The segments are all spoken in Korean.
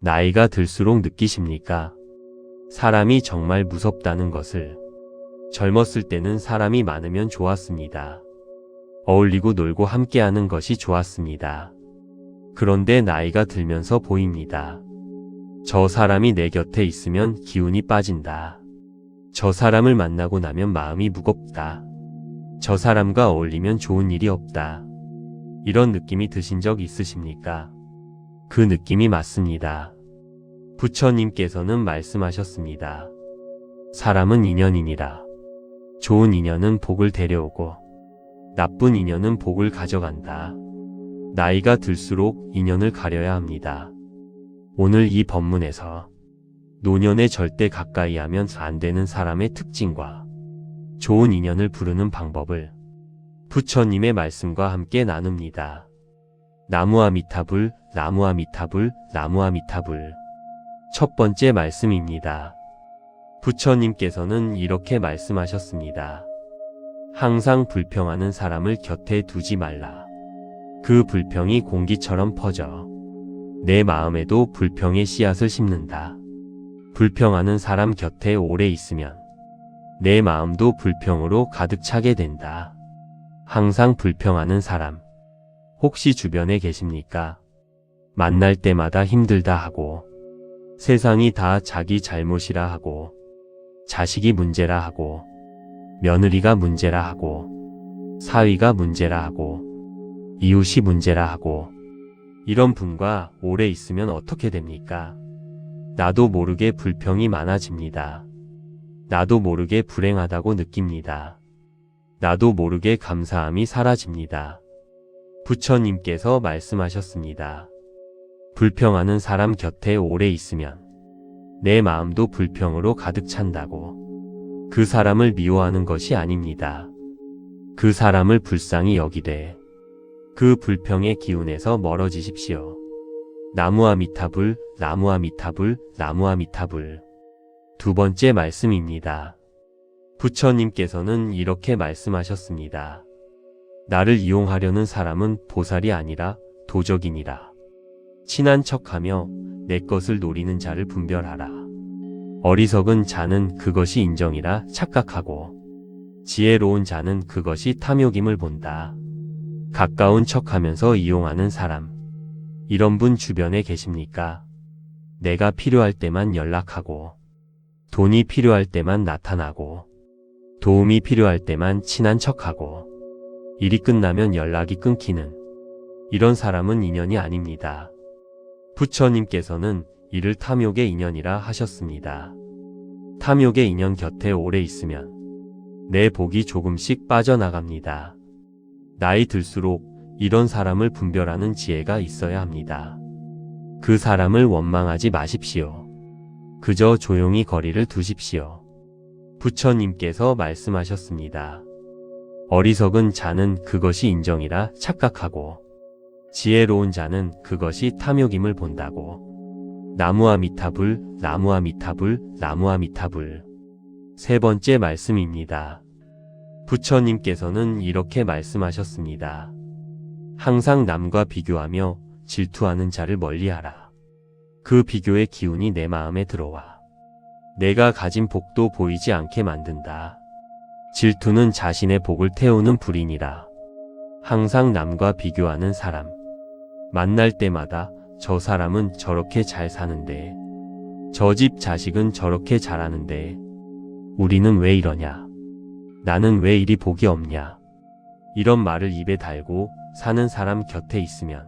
나이가 들수록 느끼십니까? 사람이 정말 무섭다는 것을. 젊었을 때는 사람이 많으면 좋았습니다. 어울리고 놀고 함께하는 것이 좋았습니다. 그런데 나이가 들면서 보입니다. 저 사람이 내 곁에 있으면 기운이 빠진다. 저 사람을 만나고 나면 마음이 무겁다. 저 사람과 어울리면 좋은 일이 없다. 이런 느낌이 드신 적 있으십니까? 그 느낌이 맞습니다. 부처님께서는 말씀하셨습니다. 사람은 인연이니라. 좋은 인연은 복을 데려오고 나쁜 인연은 복을 가져간다. 나이가 들수록 인연을 가려야 합니다. 오늘 이 법문에서 노년에 절대 가까이 하면 안 되는 사람의 특징과 좋은 인연을 부르는 방법을 부처님의 말씀과 함께 나눕니다. 나무아미타불, 나무아미타불, 나무아미타불. 첫 번째 말씀입니다. 부처님께서는 이렇게 말씀하셨습니다. 항상 불평하는 사람을 곁에 두지 말라. 그 불평이 공기처럼 퍼져 내 마음에도 불평의 씨앗을 심는다. 불평하는 사람 곁에 오래 있으면 내 마음도 불평으로 가득 차게 된다. 항상 불평하는 사람, 혹시 주변에 계십니까? 만날 때마다 힘들다 하고, 세상이 다 자기 잘못이라 하고, 자식이 문제라 하고, 며느리가 문제라 하고, 사위가 문제라 하고, 이웃이 문제라 하고, 이런 분과 오래 있으면 어떻게 됩니까? 나도 모르게 불평이 많아집니다. 나도 모르게 불행하다고 느낍니다. 나도 모르게 감사함이 사라집니다. 부처님께서 말씀하셨습니다. 불평하는 사람 곁에 오래 있으면 내 마음도 불평으로 가득 찬다고. 그 사람을 미워하는 것이 아닙니다. 그 사람을 불쌍히 여기되 그 불평의 기운에서 멀어지십시오. 나무아미타불, 나무아미타불, 나무아미타불. 두 번째 말씀입니다. 부처님께서는 이렇게 말씀하셨습니다. 나를 이용하려는 사람은 보살이 아니라 도적이니라. 친한 척하며 내 것을 노리는 자를 분별하라. 어리석은 자는 그것이 인정이라 착각하고 지혜로운 자는 그것이 탐욕임을 본다. 가까운 척하면서 이용하는 사람, 이런 분 주변에 계십니까? 내가 필요할 때만 연락하고 돈이 필요할 때만 나타나고 도움이 필요할 때만 친한 척하고 일이 끝나면 연락이 끊기는 이런 사람은 인연이 아닙니다. 부처님께서는 이를 탐욕의 인연이라 하셨습니다. 탐욕의 인연 곁에 오래 있으면 내 복이 조금씩 빠져나갑니다. 나이 들수록 이런 사람을 분별하는 지혜가 있어야 합니다. 그 사람을 원망하지 마십시오. 그저 조용히 거리를 두십시오. 부처님께서 말씀하셨습니다. 어리석은 자는 그것이 인정이라 착각하고 지혜로운 자는 그것이 탐욕임을 본다고. 나무아미타불, 나무아미타불, 나무아미타불. 세 번째 말씀입니다. 부처님께서는 이렇게 말씀하셨습니다. 항상 남과 비교하며 질투하는 자를 멀리하라. 그 비교의 기운이 내 마음에 들어와 내가 가진 복도 보이지 않게 만든다. 질투는 자신의 복을 태우는 불이니라. 항상 남과 비교하는 사람, 만날 때마다 저 사람은 저렇게 잘 사는데, 저 집 자식은 저렇게 잘하는데, 우리는 왜 이러냐? 나는 왜 이리 복이 없냐? 이런 말을 입에 달고 사는 사람 곁에 있으면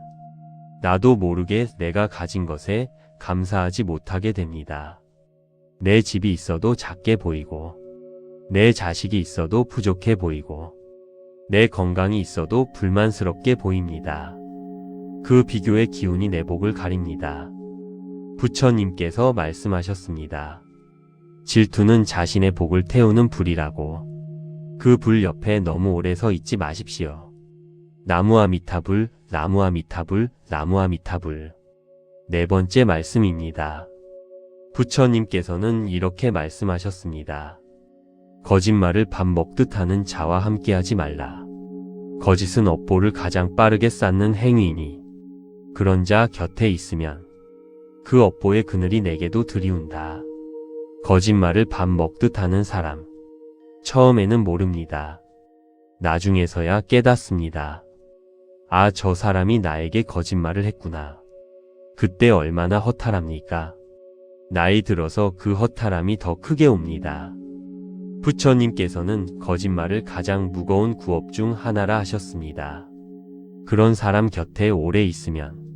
나도 모르게 내가 가진 것에 감사하지 못하게 됩니다. 내 집이 있어도 작게 보이고, 내 자식이 있어도 부족해 보이고, 내 건강이 있어도 불만스럽게 보입니다. 그 비교의 기운이 내 복을 가립니다. 부처님께서 말씀하셨습니다. 질투는 자신의 복을 태우는 불이라고. 그 불 옆에 너무 오래 서 있지 마십시오. 나무아미타불, 나무아미타불, 나무아미타불. 네 번째 말씀입니다. 부처님께서는 이렇게 말씀하셨습니다. 거짓말을 밥 먹듯 하는 자와 함께하지 말라. 거짓은 업보를 가장 빠르게 쌓는 행위이니 그런 자 곁에 있으면 그 업보의 그늘이 내게도 드리운다. 거짓말을 밥 먹듯 하는 사람. 처음에는 모릅니다. 나중에서야 깨닫습니다. 아, 저 사람이 나에게 거짓말을 했구나. 그때 얼마나 허탈합니까? 나이 들어서 그 허탈함이 더 크게 옵니다. 부처님께서는 거짓말을 가장 무거운 구업 중 하나라 하셨습니다. 그런 사람 곁에 오래 있으면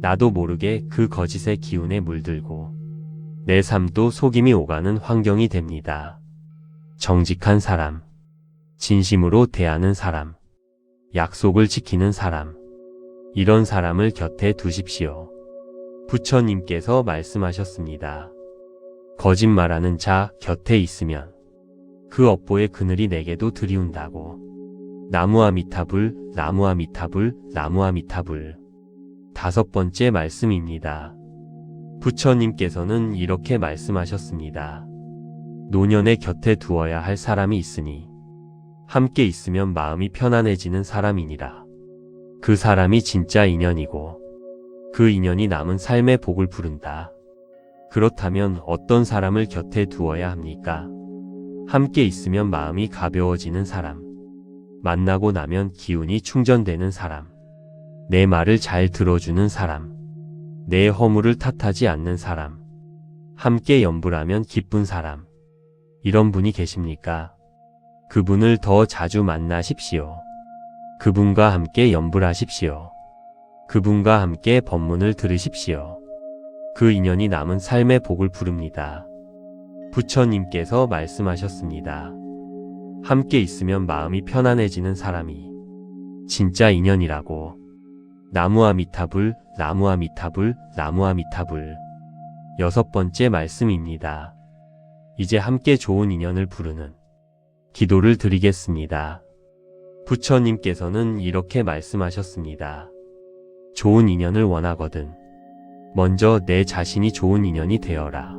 나도 모르게 그 거짓의 기운에 물들고 내 삶도 속임이 오가는 환경이 됩니다. 정직한 사람, 진심으로 대하는 사람, 약속을 지키는 사람, 이런 사람을 곁에 두십시오. 부처님께서 말씀하셨습니다. 거짓말하는 자 곁에 있으면 그 업보의 그늘이 내게도 드리운다고. 나무아미타불, 나무아미타불, 나무아미타불. 5번째 말씀입니다. 부처님께서는 이렇게 말씀하셨습니다. 노년의 곁에 두어야 할 사람이 있으니 함께 있으면 마음이 편안해지는 사람이니라. 그 사람이 진짜 인연이고 그 인연이 남은 삶의 복을 부른다. 그렇다면 어떤 사람을 곁에 두어야 합니까? 함께 있으면 마음이 가벼워지는 사람, 만나고 나면 기운이 충전되는 사람, 내 말을 잘 들어주는 사람, 내 허물을 탓하지 않는 사람, 함께 연불하면 기쁜 사람. 이런 분이 계십니까? 그분을 더 자주 만나십시오. 그분과 함께 연불하십시오. 그분과 함께 법문을 들으십시오. 그 인연이 남은 삶의 복을 부릅니다. 부처님께서 말씀하셨습니다. 함께 있으면 마음이 편안해지는 사람이 진짜 인연이라고. 나무아미타불, 나무아미타불, 나무아미타불. 6번째 말씀입니다. 이제 함께 좋은 인연을 부르는 기도를 드리겠습니다. 부처님께서는 이렇게 말씀하셨습니다. 좋은 인연을 원하거든 먼저 내 자신이 좋은 인연이 되어라.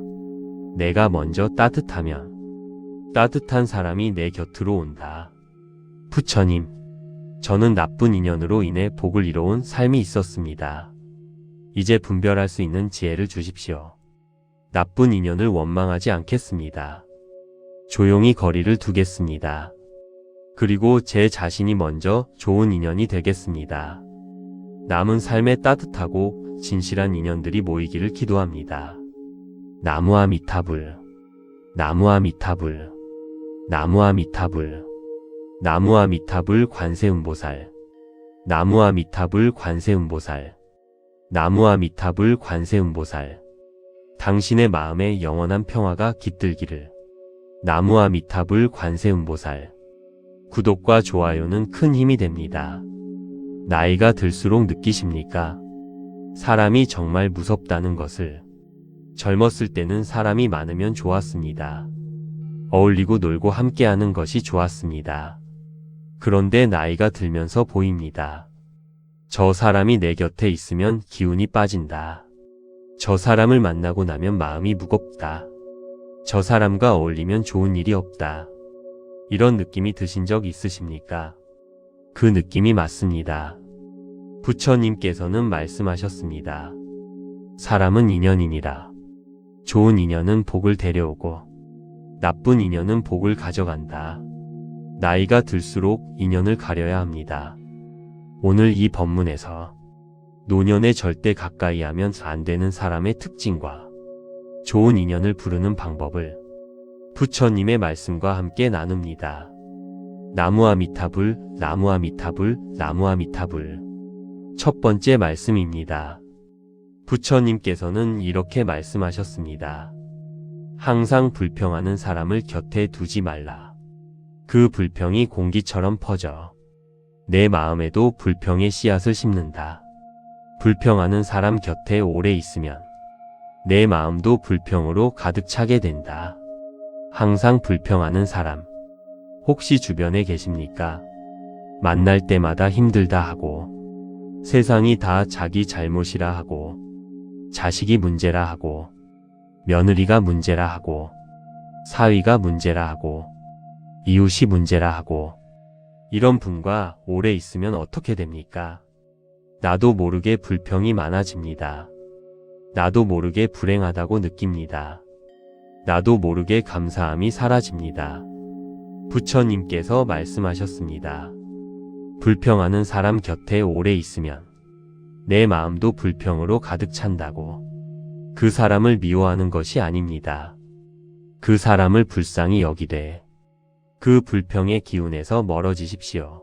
내가 먼저 따뜻하면 따뜻한 사람이 내 곁으로 온다. 부처님, 저는 나쁜 인연으로 인해 복을 이뤄온 삶이 있었습니다. 이제 분별할 수 있는 지혜를 주십시오. 나쁜 인연을 원망하지 않겠습니다. 조용히 거리를 두겠습니다. 그리고 제 자신이 먼저 좋은 인연이 되겠습니다. 남은 삶에 따뜻하고 진실한 인연들이 모이기를 기도합니다. 나무아미타불, 나무아미타불, 나무아미타불, 나무아미타불 관세음보살, 나무아미타불 관세음보살, 나무아미타불 관세음보살. 당신의 마음에 영원한 평화가 깃들기를. 나무아미타불 관세음보살. 구독과 좋아요는 큰 힘이 됩니다. 나이가 들수록 느끼십니까? 사람이 정말 무섭다는 것을. 젊었을 때는 사람이 많으면 좋았습니다. 어울리고 놀고 함께하는 것이 좋았습니다. 그런데 나이가 들면서 보입니다. 저 사람이 내 곁에 있으면 기운이 빠진다. 저 사람을 만나고 나면 마음이 무겁다. 저 사람과 어울리면 좋은 일이 없다. 이런 느낌이 드신 적 있으십니까? 그 느낌이 맞습니다. 부처님께서는 말씀하셨습니다. 사람은 인연이니라. 좋은 인연은 복을 데려오고 나쁜 인연은 복을 가져간다. 나이가 들수록 인연을 가려야 합니다. 오늘 이 법문에서 노년에 절대 가까이 하면 안 되는 사람의 특징과 좋은 인연을 부르는 방법을 부처님의 말씀과 함께 나눕니다. 나무아미타불, 나무아미타불, 나무아미타불. 첫 번째 말씀입니다. 부처님께서는 이렇게 말씀하셨습니다. 항상 불평하는 사람을 곁에 두지 말라. 그 불평이 공기처럼 퍼져 내 마음에도 불평의 씨앗을 심는다. 불평하는 사람 곁에 오래 있으면 내 마음도 불평으로 가득 차게 된다. 항상 불평하는 사람, 혹시 주변에 계십니까? 만날 때마다 힘들다 하고, 세상이 다 자기 잘못이라 하고, 자식이 문제라 하고, 며느리가 문제라 하고, 사위가 문제라 하고, 이웃이 문제라 하고, 이런 분과 오래 있으면 어떻게 됩니까? 나도 모르게 불평이 많아집니다. 나도 모르게 불행하다고 느낍니다. 나도 모르게 감사함이 사라집니다. 부처님께서 말씀하셨습니다. 불평하는 사람 곁에 오래 있으면 내 마음도 불평으로 가득 찬다고. 그 사람을 미워하는 것이 아닙니다. 그 사람을 불쌍히 여기되 그 불평의 기운에서 멀어지십시오.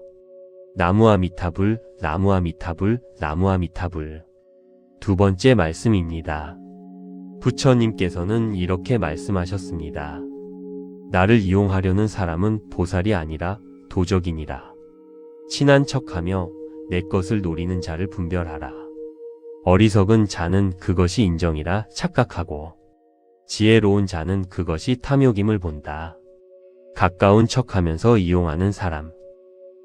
나무아미타불, 나무아미타불, 나무아미타불. 두 번째 말씀입니다. 부처님께서는 이렇게 말씀하셨습니다. 나를 이용하려는 사람은 보살이 아니라 도적이니라. 친한 척하며 내 것을 노리는 자를 분별하라. 어리석은 자는 그것이 인정이라 착각하고 지혜로운 자는 그것이 탐욕임을 본다. 가까운 척하면서 이용하는 사람.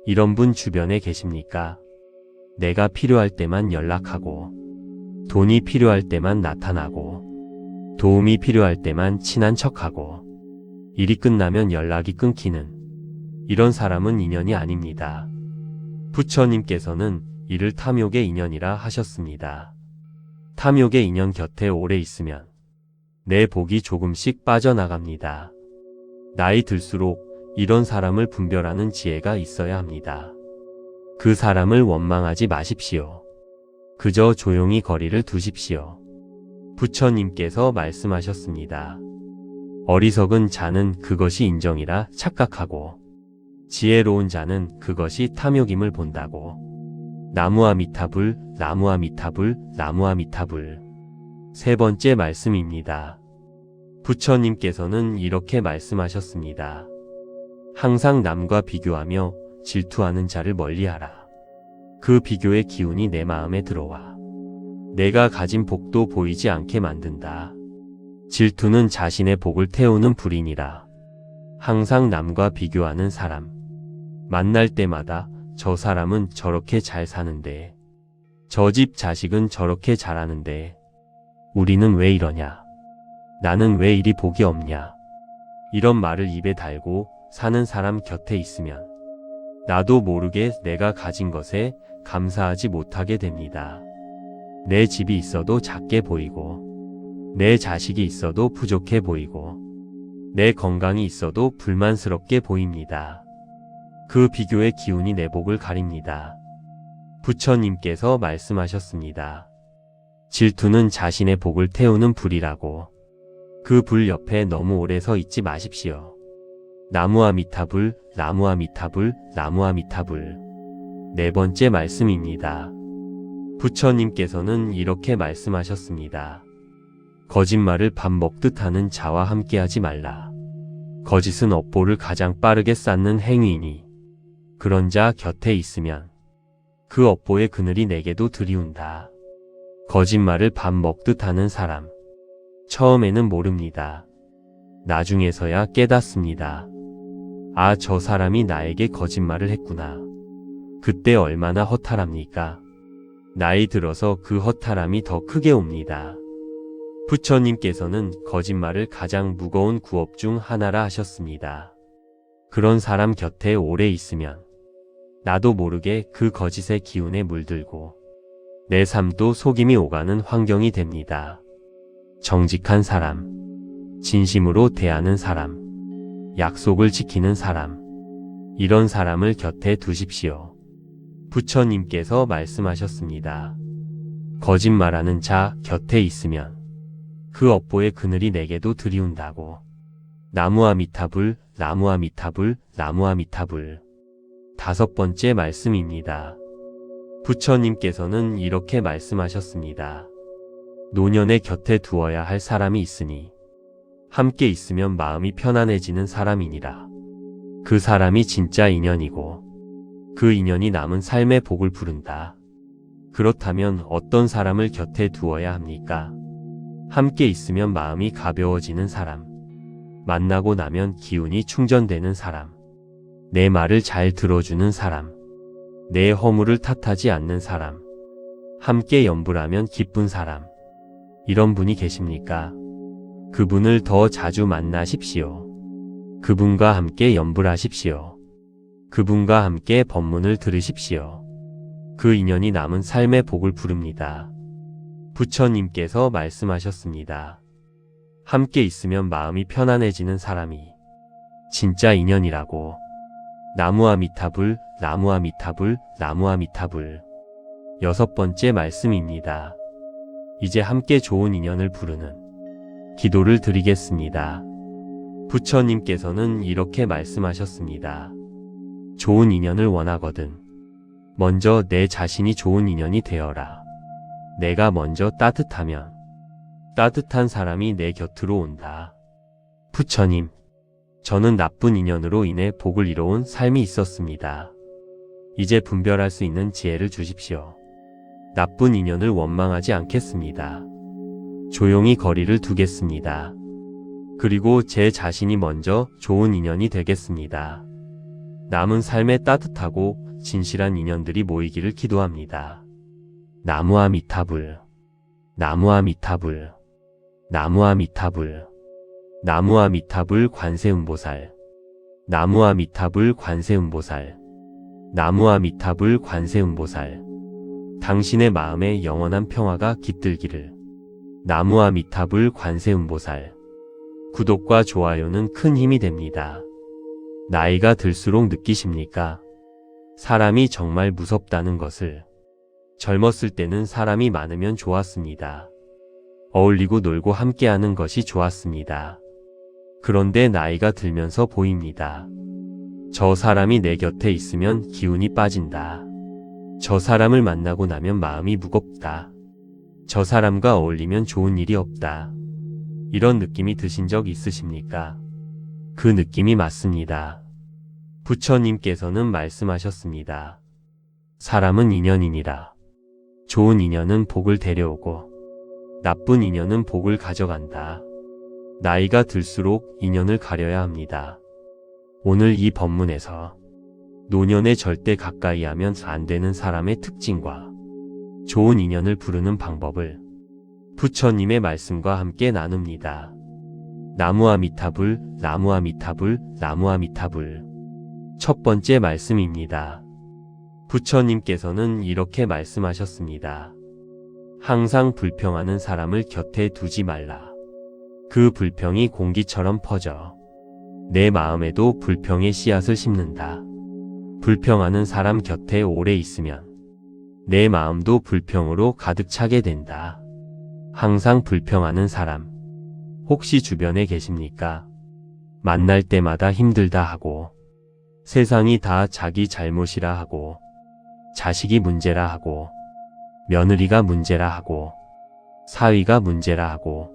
이런 분 주변에 계십니까? 내가 필요할 때만 연락하고 돈이 필요할 때만 나타나고 도움이 필요할 때만 친한 척하고 일이 끝나면 연락이 끊기는 이런 사람은 인연이 아닙니다. 부처님께서는 이를 탐욕의 인연이라 하셨습니다. 탐욕의 인연 곁에 오래 있으면 내 복이 조금씩 빠져나갑니다. 나이 들수록 이런 사람을 분별하는 지혜가 있어야 합니다. 그 사람을 원망하지 마십시오. 그저 조용히 거리를 두십시오. 부처님께서 말씀하셨습니다. 어리석은 자는 그것이 인정이라 착각하고 지혜로운 자는 그것이 탐욕임을 본다고. 나무아미타불, 나무아미타불, 나무아미타불. 세 번째 말씀입니다. 부처님께서는 이렇게 말씀하셨습니다. 항상 남과 비교하며 질투하는 자를 멀리하라. 그 비교의 기운이 내 마음에 들어와 내가 가진 복도 보이지 않게 만든다. 질투는 자신의 복을 태우는 불이니라. 항상 남과 비교하는 사람. 만날 때마다 저 사람은 저렇게 잘 사는데, 저 집 자식은 저렇게 잘하는데, 우리는 왜 이러냐? 나는 왜 이리 복이 없냐? 이런 말을 입에 달고 사는 사람 곁에 있으면 나도 모르게 내가 가진 것에 감사하지 못하게 됩니다. 내 집이 있어도 작게 보이고, 내 자식이 있어도 부족해 보이고, 내 건강이 있어도 불만스럽게 보입니다. 그 비교의 기운이 내 복을 가립니다. 부처님께서 말씀하셨습니다. 질투는 자신의 복을 태우는 불이라고. 그 불 옆에 너무 오래 서 있지 마십시오. 나무아미타불, 나무아미타불, 나무아미타불. 네 번째 말씀입니다. 부처님께서는 이렇게 말씀하셨습니다. 거짓말을 밥 먹듯 하는 자와 함께하지 말라. 거짓은 업보를 가장 빠르게 쌓는 행위이니 그런 자 곁에 있으면 그 업보의 그늘이 내게도 들이운다. 거짓말을 밥 먹듯 하는 사람. 처음에는 모릅니다. 나중에서야 깨닫습니다. 아, 저 사람이 나에게 거짓말을 했구나. 그때 얼마나 허탈합니까? 나이 들어서 그 허탈함이 더 크게 옵니다. 부처님께서는 거짓말을 가장 무거운 구업 중 하나라 하셨습니다. 그런 사람 곁에 오래 있으면 나도 모르게 그 거짓의 기운에 물들고 내 삶도 속임이 오가는 환경이 됩니다. 정직한 사람, 진심으로 대하는 사람, 약속을 지키는 사람, 이런 사람을 곁에 두십시오. 부처님께서 말씀하셨습니다. 거짓말하는 자 곁에 있으면 그 업보의 그늘이 내게도 들이운다고. 나무아미타불, 나무아미타불, 나무아미타불. 다섯 번째 말씀입니다. 부처님께서는 이렇게 말씀하셨습니다. 노년의 곁에 두어야 할 사람이 있으니 함께 있으면 마음이 편안해지는 사람이니라. 그 사람이 진짜 인연이고 그 인연이 남은 삶의 복을 부른다. 그렇다면 어떤 사람을 곁에 두어야 합니까? 함께 있으면 마음이 가벼워지는 사람, 만나고 나면 기운이 충전되는 사람, 내 말을 잘 들어주는 사람, 내 허물을 탓하지 않는 사람, 함께 연불하면 기쁜 사람. 이런 분이 계십니까? 그분을 더 자주 만나십시오. 그분과 함께 연불하십시오. 그분과 함께 법문을 들으십시오. 그 인연이 남은 삶의 복을 부릅니다. 부처님께서 말씀하셨습니다. 함께 있으면 마음이 편안해지는 사람이 진짜 인연이라고. 나무아미타불, 나무아미타불, 나무아미타불. 6번째 말씀입니다. 이제 함께 좋은 인연을 부르는 기도를 드리겠습니다. 부처님께서는 이렇게 말씀하셨습니다. 좋은 인연을 원하거든 먼저 내 자신이 좋은 인연이 되어라. 내가 먼저 따뜻하면 따뜻한 사람이 내 곁으로 온다. 부처님, 저는 나쁜 인연으로 인해 복을 이뤄온 삶이 있었습니다. 이제 분별할 수 있는 지혜를 주십시오. 나쁜 인연을 원망하지 않겠습니다. 조용히 거리를 두겠습니다. 그리고 제 자신이 먼저 좋은 인연이 되겠습니다. 남은 삶에 따뜻하고 진실한 인연들이 모이기를 기도합니다. 나무아미타불, 나무아미타불, 나무아미타불, 나무아미타불 관세음보살, 나무아미타불 관세음보살, 나무아미타불 관세음보살. 당신의 마음에 영원한 평화가 깃들기를. 나무아미타불 관세음보살. 구독과 좋아요는 큰 힘이 됩니다. 나이가 들수록 느끼십니까? 사람이 정말 무섭다는 것을. 젊었을 때는 사람이 많으면 좋았습니다. 어울리고 놀고 함께하는 것이 좋았습니다. 그런데 나이가 들면서 보입니다. 저 사람이 내 곁에 있으면 기운이 빠진다. 저 사람을 만나고 나면 마음이 무겁다. 저 사람과 어울리면 좋은 일이 없다. 이런 느낌이 드신 적 있으십니까? 그 느낌이 맞습니다. 부처님께서는 말씀하셨습니다. 사람은 인연이니라. 좋은 인연은 복을 데려오고 나쁜 인연은 복을 가져간다. 나이가 들수록 인연을 가려야 합니다. 오늘 이 법문에서 노년에 절대 가까이 하면 안 되는 사람의 특징과 좋은 인연을 부르는 방법을 부처님의 말씀과 함께 나눕니다. 나무아미타불, 나무아미타불, 나무아미타불. 첫 번째 말씀입니다. 부처님께서는 이렇게 말씀하셨습니다. 항상 불평하는 사람을 곁에 두지 말라. 그 불평이 공기처럼 퍼져 내 마음에도 불평의 씨앗을 심는다. 불평하는 사람 곁에 오래 있으면 내 마음도 불평으로 가득 차게 된다. 항상 불평하는 사람, 혹시 주변에 계십니까? 만날 때마다 힘들다 하고, 세상이 다 자기 잘못이라 하고, 자식이 문제라 하고, 며느리가 문제라 하고, 사위가 문제라 하고,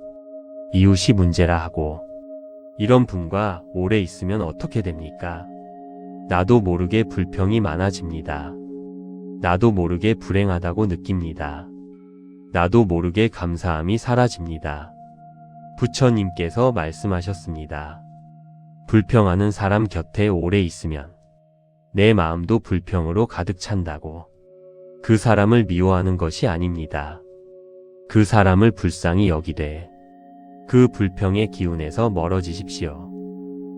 이웃이 문제라 하고, 이런 분과 오래 있으면 어떻게 됩니까? 나도 모르게 불평이 많아집니다. 나도 모르게 불행하다고 느낍니다. 나도 모르게 감사함이 사라집니다. 부처님께서 말씀하셨습니다. 불평하는 사람 곁에 오래 있으면 내 마음도 불평으로 가득 찬다고. 그 사람을 미워하는 것이 아닙니다. 그 사람을 불쌍히 여기되 그 불평의 기운에서 멀어지십시오.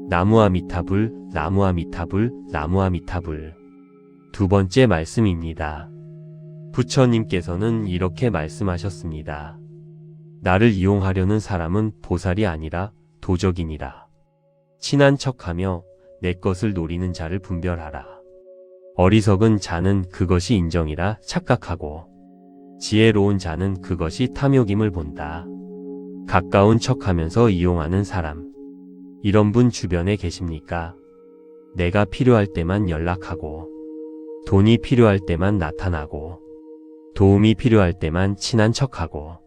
나무아미타불, 나무아미타불, 나무아미타불. 두 번째 말씀입니다. 부처님께서는 이렇게 말씀하셨습니다. 나를 이용하려는 사람은 보살이 아니라 도적이니라. 친한 척하며 내 것을 노리는 자를 분별하라. 어리석은 자는 그것이 인정이라 착각하고 지혜로운 자는 그것이 탐욕임을 본다. 가까운 척하면서 이용하는 사람. 이런 분 주변에 계십니까? 내가 필요할 때만 연락하고 돈이 필요할 때만 나타나고 도움이 필요할 때만 친한 척하고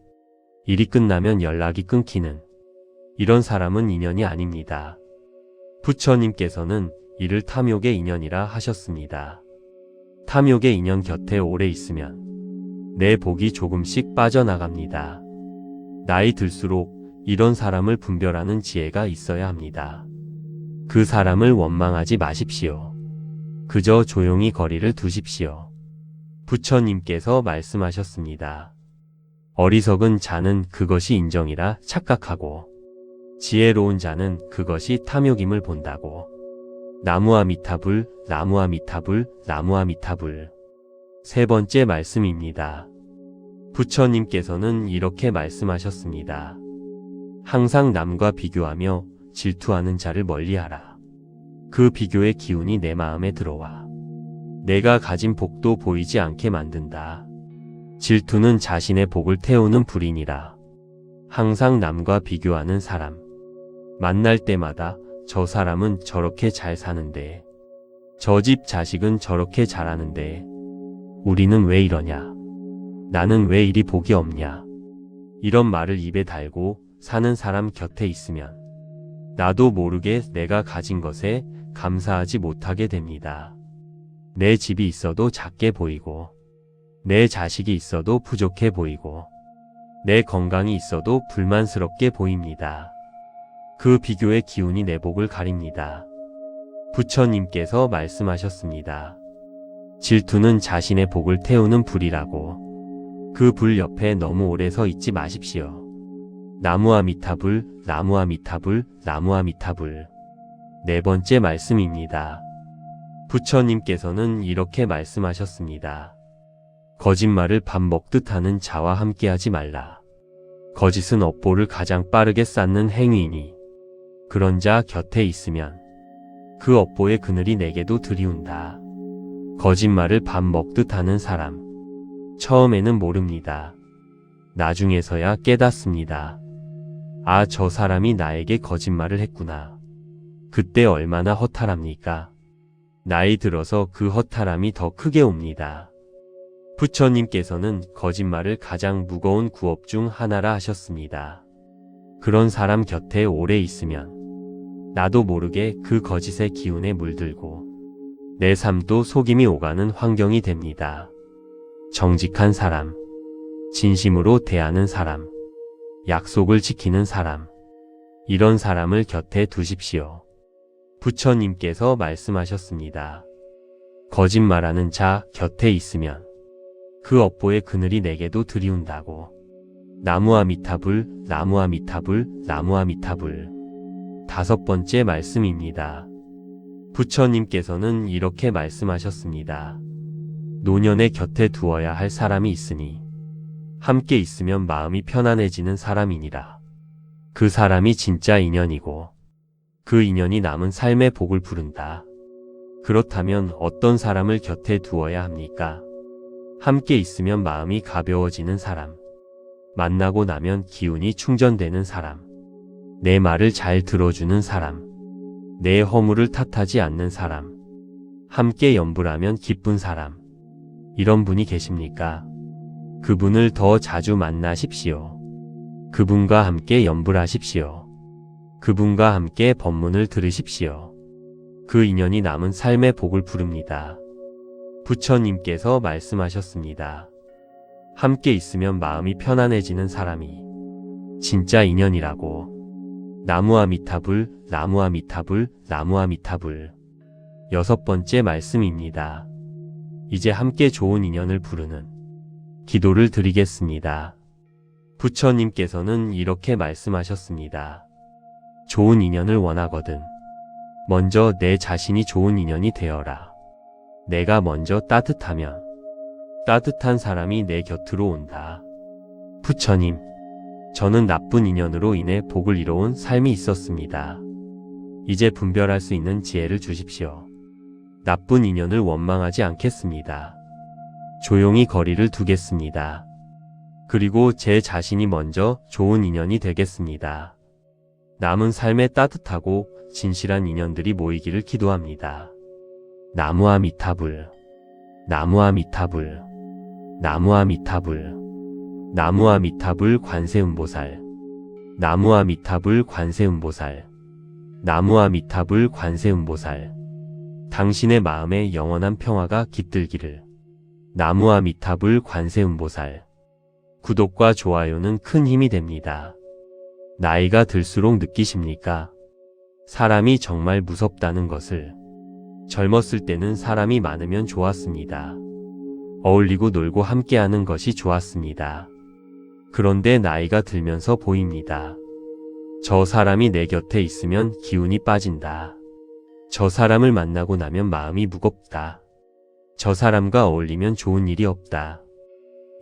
일이 끝나면 연락이 끊기는 이런 사람은 인연이 아닙니다. 부처님께서는 이를 탐욕의 인연이라 하셨습니다. 탐욕의 인연 곁에 오래 있으면 내 복이 조금씩 빠져나갑니다. 나이 들수록 이런 사람을 분별하는 지혜가 있어야 합니다. 그 사람을 원망하지 마십시오. 그저 조용히 거리를 두십시오. 부처님께서 말씀하셨습니다. 어리석은 자는 그것이 인정이라 착각하고 지혜로운 자는 그것이 탐욕임을 본다고. 나무아미타불, 나무아미타불, 나무아미타불. 세 번째 말씀입니다. 부처님께서는 이렇게 말씀하셨습니다. 항상 남과 비교하며 질투하는 자를 멀리하라. 그 비교의 기운이 내 마음에 들어와 내가 가진 복도 보이지 않게 만든다. 질투는 자신의 복을 태우는 불이니라. 항상 남과 비교하는 사람. 만날 때마다 저 사람은 저렇게 잘 사는데, 저 집 자식은 저렇게 잘하는데, 우리는 왜 이러냐? 나는 왜 이리 복이 없냐? 이런 말을 입에 달고 사는 사람 곁에 있으면 나도 모르게 내가 가진 것에 감사하지 못하게 됩니다. 내 집이 있어도 작게 보이고, 내 자식이 있어도 부족해 보이고, 내 건강이 있어도 불만스럽게 보입니다. 그 비교의 기운이 내 복을 가립니다. 부처님께서 말씀하셨습니다. 질투는 자신의 복을 태우는 불이라고. 그 불 옆에 너무 오래 서 있지 마십시오. 나무아미타불, 나무아미타불, 나무아미타불. 네 번째 말씀입니다. 부처님께서는 이렇게 말씀하셨습니다. 거짓말을 밥 먹듯 하는 자와 함께하지 말라. 거짓은 업보를 가장 빠르게 쌓는 행위이니 그런 자 곁에 있으면 그 업보의 그늘이 내게도 들이운다. 거짓말을 밥 먹듯 하는 사람. 처음에는 모릅니다. 나중에서야 깨닫습니다. 아, 저 사람이 나에게 거짓말을 했구나. 그때 얼마나 허탈합니까? 나이 들어서 그 허탈함이 더 크게 옵니다. 부처님께서는 거짓말을 가장 무거운 구업 중 하나라 하셨습니다. 그런 사람 곁에 오래 있으면 나도 모르게 그 거짓의 기운에 물들고 내 삶도 속임이 오가는 환경이 됩니다. 정직한 사람, 진심으로 대하는 사람, 약속을 지키는 사람, 이런 사람을 곁에 두십시오. 부처님께서 말씀하셨습니다. 거짓말하는 자 곁에 있으면 그 업보의 그늘이 내게도 들이운다고. 나무아미타불, 나무아미타불, 나무아미타불. 다섯 번째 말씀입니다. 부처님께서는 이렇게 말씀하셨습니다. 노년의 곁에 두어야 할 사람이 있으니 함께 있으면 마음이 편안해지는 사람이니라. 그 사람이 진짜 인연이고 그 인연이 남은 삶의 복을 부른다. 그렇다면 어떤 사람을 곁에 두어야 합니까? 함께 있으면 마음이 가벼워지는 사람, 만나고 나면 기운이 충전되는 사람, 내 말을 잘 들어주는 사람, 내 허물을 탓하지 않는 사람, 함께 연불하면 기쁜 사람, 이런 분이 계십니까? 그분을 더 자주 만나십시오. 그분과 함께 연불하십시오. 그분과 함께 법문을 들으십시오. 그 인연이 남은 삶의 복을 부릅니다. 부처님께서 말씀하셨습니다. 함께 있으면 마음이 편안해지는 사람이 진짜 인연이라고. 나무아미타불, 나무아미타불, 나무아미타불. 여섯 번째 말씀입니다. 이제 함께 좋은 인연을 부르는 기도를 드리겠습니다. 부처님께서는 이렇게 말씀하셨습니다. 좋은 인연을 원하거든 먼저 내 자신이 좋은 인연이 되어라. 내가 먼저 따뜻하면 따뜻한 사람이 내 곁으로 온다. 부처님, 저는 나쁜 인연으로 인해 복을 이뤄온 삶이 있었습니다. 이제 분별할 수 있는 지혜를 주십시오. 나쁜 인연을 원망하지 않겠습니다. 조용히 거리를 두겠습니다. 그리고 제 자신이 먼저 좋은 인연이 되겠습니다. 남은 삶에 따뜻하고 진실한 인연들이 모이기를 기도합니다. 나무아미타불, 나무아미타불, 나무아미타불, 나무아미타불 관세음보살, 나무아미타불 관세음보살, 나무아미타불 관세음보살. 당신의 마음에 영원한 평화가 깃들기를. 나무아미타불 관세음보살. 구독과 좋아요는 큰 힘이 됩니다. 나이가 들수록 느끼십니까? 사람이 정말 무섭다는 것을. 젊었을 때는 사람이 많으면 좋았습니다. 어울리고 놀고 함께하는 것이 좋았습니다. 그런데 나이가 들면서 보입니다. 저 사람이 내 곁에 있으면 기운이 빠진다. 저 사람을 만나고 나면 마음이 무겁다. 저 사람과 어울리면 좋은 일이 없다.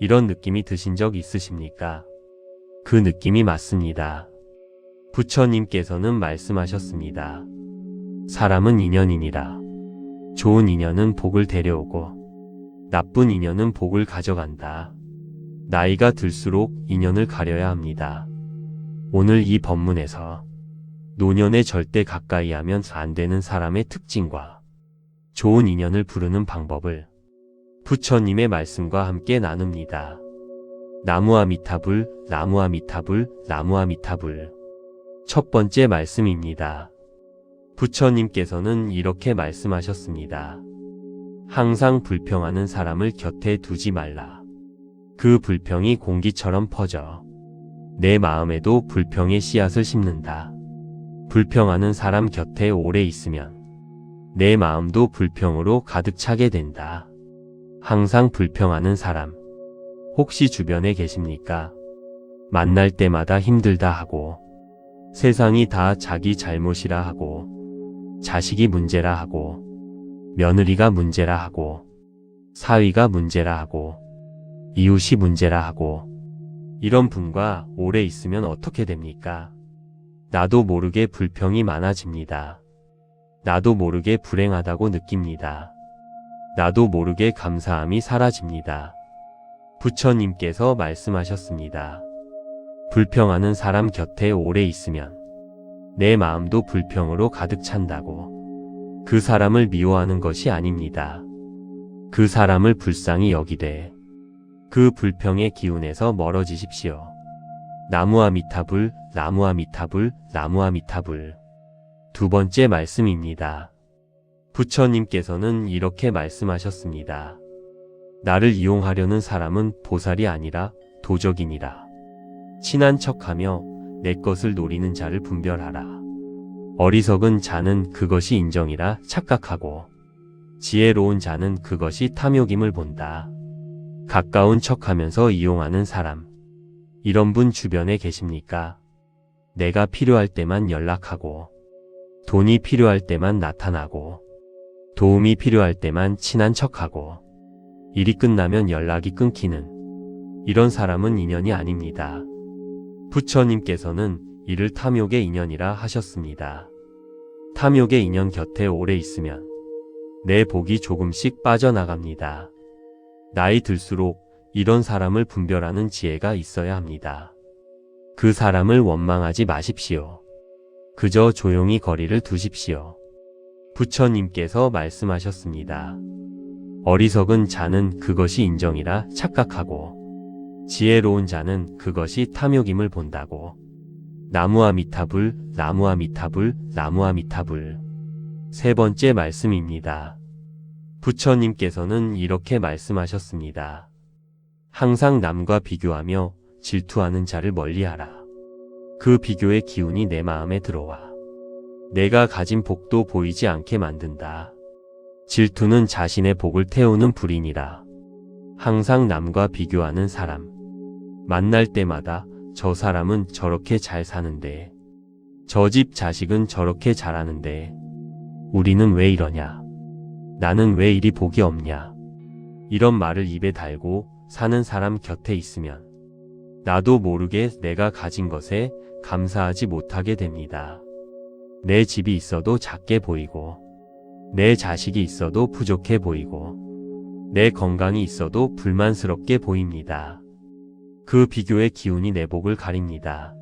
이런 느낌이 드신 적 있으십니까? 그 느낌이 맞습니다. 부처님께서는 말씀하셨습니다. 사람은 인연이니라. 좋은 인연은 복을 데려오고 나쁜 인연은 복을 가져간다. 나이가 들수록 인연을 가려야 합니다. 오늘 이 법문에서 노년에 절대 가까이 하면 안 되는 사람의 특징과 좋은 인연을 부르는 방법을 부처님의 말씀과 함께 나눕니다. 나무아미타불, 나무아미타불, 나무아미타불. 첫 번째 말씀입니다. 부처님께서는 이렇게 말씀하셨습니다. 항상 불평하는 사람을 곁에 두지 말라. 그 불평이 공기처럼 퍼져 내 마음에도 불평의 씨앗을 심는다. 불평하는 사람 곁에 오래 있으면 내 마음도 불평으로 가득 차게 된다. 항상 불평하는 사람, 혹시 주변에 계십니까? 만날 때마다 힘들다 하고, 세상이 다 자기 잘못이라 하고, 자식이 문제라 하고, 며느리가 문제라 하고, 사위가 문제라 하고, 이웃이 문제라 하고, 이런 분과 오래 있으면 어떻게 됩니까? 나도 모르게 불평이 많아집니다. 나도 모르게 불행하다고 느낍니다. 나도 모르게 감사함이 사라집니다. 부처님께서 말씀하셨습니다. 불평하는 사람 곁에 오래 있으면 내 마음도 불평으로 가득 찬다고. 그 사람을 미워하는 것이 아닙니다. 그 사람을 불쌍히 여기되 그 불평의 기운에서 멀어지십시오. 나무아미타불, 나무아미타불, 나무아미타불. 두 번째 말씀입니다. 부처님께서는 이렇게 말씀하셨습니다. 나를 이용하려는 사람은 보살이 아니라 도적이니라. 친한 척하며 내 것을 노리는 자를 분별하라. 어리석은 자는 그것이 인정이라 착각하고 지혜로운 자는 그것이 탐욕임을 본다. 가까운 척하면서 이용하는 사람. 이런 분 주변에 계십니까? 내가 필요할 때만 연락하고 돈이 필요할 때만 나타나고 도움이 필요할 때만 친한 척하고 일이 끝나면 연락이 끊기는 이런 사람은 인연이 아닙니다. 부처님께서는 이를 탐욕의 인연이라 하셨습니다. 탐욕의 인연 곁에 오래 있으면 내 복이 조금씩 빠져나갑니다. 나이 들수록 이런 사람을 분별하는 지혜가 있어야 합니다. 그 사람을 원망하지 마십시오. 그저 조용히 거리를 두십시오. 부처님께서 말씀하셨습니다. 어리석은 자는 그것이 인정이라 착각하고 지혜로운 자는 그것이 탐욕임을 본다고. 나무아미타불, 나무아미타불, 나무아미타불. 세 번째 말씀입니다. 부처님께서는 이렇게 말씀하셨습니다. 항상 남과 비교하며 질투하는 자를 멀리하라. 그 비교의 기운이 내 마음에 들어와 내가 가진 복도 보이지 않게 만든다. 질투는 자신의 복을 태우는 불이니라. 항상 남과 비교하는 사람. 만날 때마다 저 사람은 저렇게 잘 사는데, 저 집 자식은 저렇게 잘하는데, 우리는 왜 이러냐? 나는 왜 이리 복이 없냐? 이런 말을 입에 달고 사는 사람 곁에 있으면 나도 모르게 내가 가진 것에 감사하지 못하게 됩니다. 내 집이 있어도 작게 보이고, 내 자식이 있어도 부족해 보이고, 내 건강이 있어도 불만스럽게 보입니다. 그 비교의 기운이 내 복을 가립니다.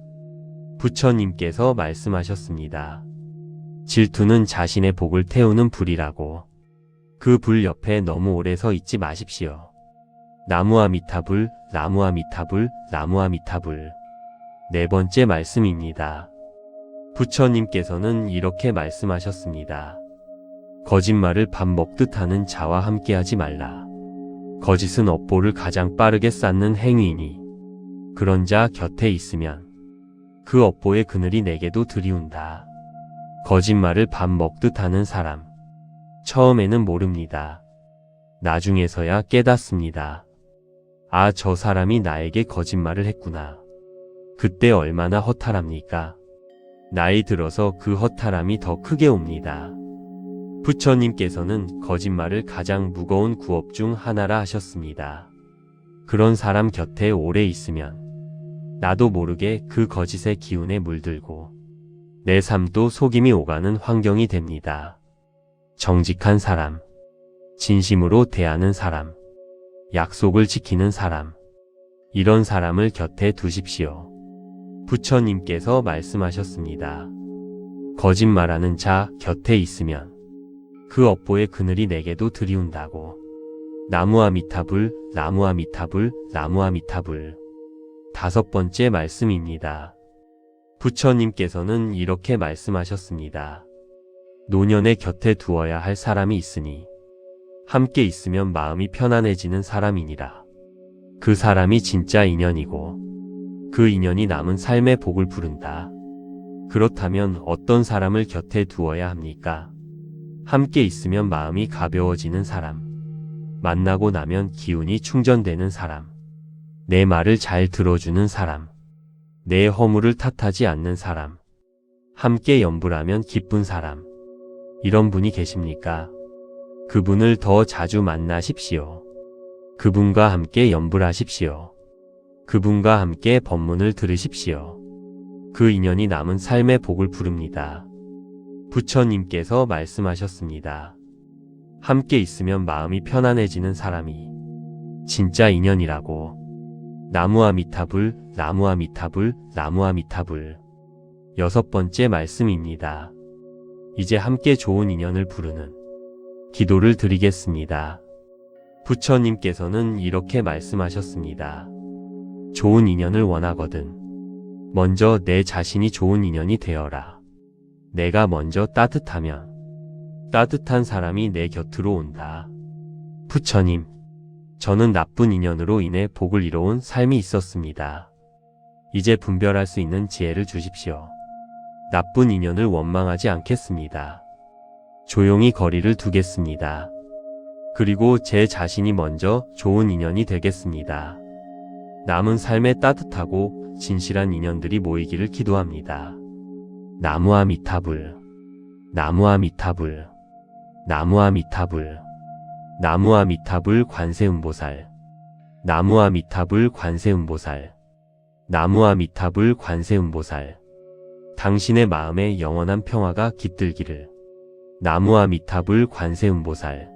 부처님께서 말씀하셨습니다. 질투는 자신의 복을 태우는 불이라고. 그 불 옆에 너무 오래 서 있지 마십시오. 나무아미타불, 나무아미타불, 나무아미타불. 네 번째 말씀입니다. 부처님께서는 이렇게 말씀하셨습니다. 거짓말을 밥 먹듯 하는 자와 함께하지 말라. 거짓은 업보를 가장 빠르게 쌓는 행위이니 그런 자 곁에 있으면 그 업보의 그늘이 내게도 들이운다. 거짓말을 밥 먹듯 하는 사람. 처음에는 모릅니다. 나중에서야 깨닫습니다. 아, 저 사람이 나에게 거짓말을 했구나. 그때 얼마나 허탈합니까? 나이 들어서 그 허탈함이 더 크게 옵니다. 부처님께서는 거짓말을 가장 무거운 구업 중 하나라 하셨습니다. 그런 사람 곁에 오래 있으면 나도 모르게 그 거짓의 기운에 물들고 내 삶도 속임이 오가는 환경이 됩니다. 정직한 사람, 진심으로 대하는 사람, 약속을 지키는 사람, 이런 사람을 곁에 두십시오. 부처님께서 말씀하셨습니다. 거짓말하는 자 곁에 있으면 그 업보의 그늘이 내게도 들이운다고. 나무아미타불, 나무아미타불, 나무아미타불. 5번째 말씀입니다. 부처님께서는 이렇게 말씀하셨습니다. 노년의 곁에 두어야 할 사람이 있으니 함께 있으면 마음이 편안해지는 사람이니라. 그 사람이 진짜 인연이고 그 인연이 남은 삶의 복을 부른다. 그렇다면 어떤 사람을 곁에 두어야 합니까? 함께 있으면 마음이 가벼워지는 사람, 만나고 나면 기운이 충전되는 사람, 내 말을 잘 들어주는 사람, 내 허물을 탓하지 않는 사람, 함께 연불하면 기쁜 사람, 이런 분이 계십니까? 그분을 더 자주 만나십시오. 그분과 함께 연불하십시오. 그분과 함께 법문을 들으십시오. 그 인연이 남은 삶의 복을 부릅니다. 부처님께서 말씀하셨습니다. 함께 있으면 마음이 편안해지는 사람이 진짜 인연이라고. 나무아미타불, 나무아미타불, 나무아미타불. 6번째 말씀입니다. 이제 함께 좋은 인연을 부르는 기도를 드리겠습니다. 부처님께서는 이렇게 말씀하셨습니다. 좋은 인연을 원하거든 먼저 내 자신이 좋은 인연이 되어라. 내가 먼저 따뜻하면 따뜻한 사람이 내 곁으로 온다. 부처님, 저는 나쁜 인연으로 인해 복을 이뤄온 삶이 있었습니다. 이제 분별할 수 있는 지혜를 주십시오. 나쁜 인연을 원망하지 않겠습니다. 조용히 거리를 두겠습니다. 그리고 제 자신이 먼저 좋은 인연이 되겠습니다. 남은 삶에 따뜻하고 진실한 인연들이 모이기를 기도합니다. 나무아미타불, 나무아미타불, 나무아미타불, 나무아미타불 관세음보살, 나무아미타불 관세음보살, 나무아미타불 관세음보살. 당신의 마음에 영원한 평화가 깃들기를. 나무아미타불 관세음보살.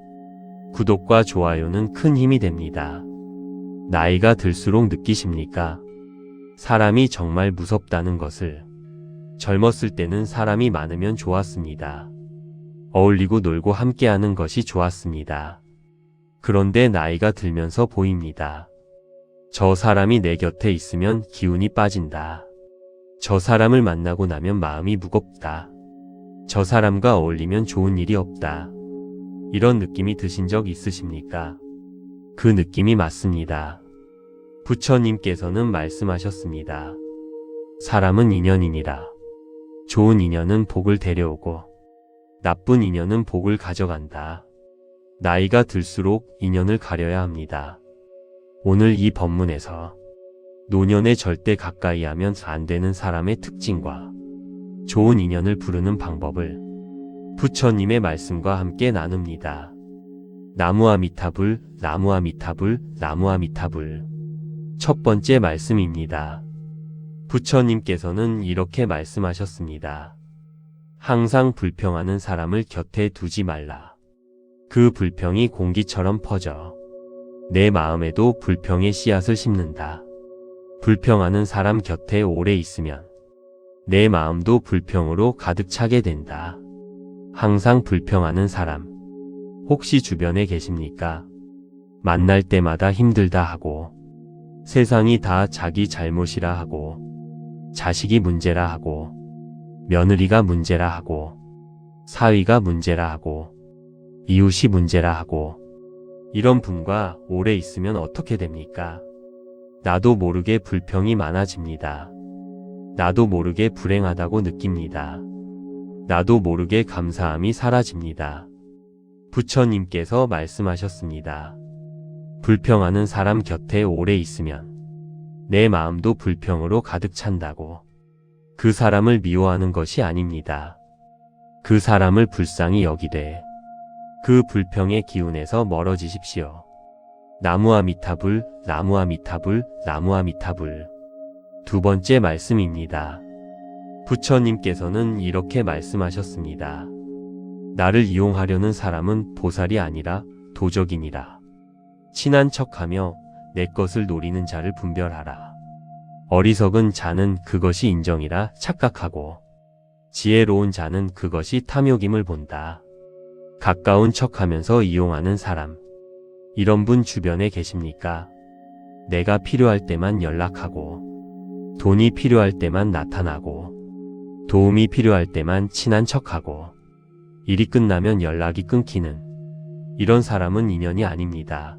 구독과 좋아요는 큰 힘이 됩니다. 나이가 들수록 느끼십니까? 사람이 정말 무섭다는 것을. 젊었을 때는 사람이 많으면 좋았습니다. 어울리고 놀고 함께하는 것이 좋았습니다. 그런데 나이가 들면서 보입니다. 저 사람이 내 곁에 있으면 기운이 빠진다. 저 사람을 만나고 나면 마음이 무겁다. 저 사람과 어울리면 좋은 일이 없다. 이런 느낌이 드신 적 있으십니까? 그 느낌이 맞습니다. 부처님께서는 말씀하셨습니다. 사람은 인연이니라. 좋은 인연은 복을 데려오고 나쁜 인연은 복을 가져간다. 나이가 들수록 인연을 가려야 합니다. 오늘 이 법문에서 노년에 절대 가까이 하면 안 되는 사람의 특징과 좋은 인연을 부르는 방법을 부처님의 말씀과 함께 나눕니다. 나무아미타불, 나무아미타불, 나무아미타불. 첫 번째 말씀입니다. 부처님께서는 이렇게 말씀하셨습니다. 항상 불평하는 사람을 곁에 두지 말라. 그 불평이 공기처럼 퍼져 내 마음에도 불평의 씨앗을 심는다. 불평하는 사람 곁에 오래 있으면 내 마음도 불평으로 가득 차게 된다. 항상 불평하는 사람, 혹시 주변에 계십니까? 만날 때마다 힘들다 하고, 세상이 다 자기 잘못이라 하고, 자식이 문제라 하고, 며느리가 문제라 하고, 사위가 문제라 하고, 이웃이 문제라 하고, 이런 분과 오래 있으면 어떻게 됩니까? 나도 모르게 불평이 많아집니다. 나도 모르게 불행하다고 느낍니다. 나도 모르게 감사함이 사라집니다. 부처님께서 말씀하셨습니다. 불평하는 사람 곁에 오래 있으면 내 마음도 불평으로 가득 찬다고. 그 사람을 미워하는 것이 아닙니다. 그 사람을 불쌍히 여기되 그 불평의 기운에서 멀어지십시오. 나무아미타불, 나무아미타불, 나무아미타불. 두 번째 말씀입니다. 부처님께서는 이렇게 말씀하셨습니다. 나를 이용하려는 사람은 보살이 아니라 도적이니라. 친한 척하며 내 것을 노리는 자를 분별하라. 어리석은 자는 그것이 인정이라 착각하고 지혜로운 자는 그것이 탐욕임을 본다. 가까운 척하면서 이용하는 사람. 이런 분 주변에 계십니까? 내가 필요할 때만 연락하고 돈이 필요할 때만 나타나고 도움이 필요할 때만 친한 척하고 일이 끝나면 연락이 끊기는 이런 사람은 인연이 아닙니다.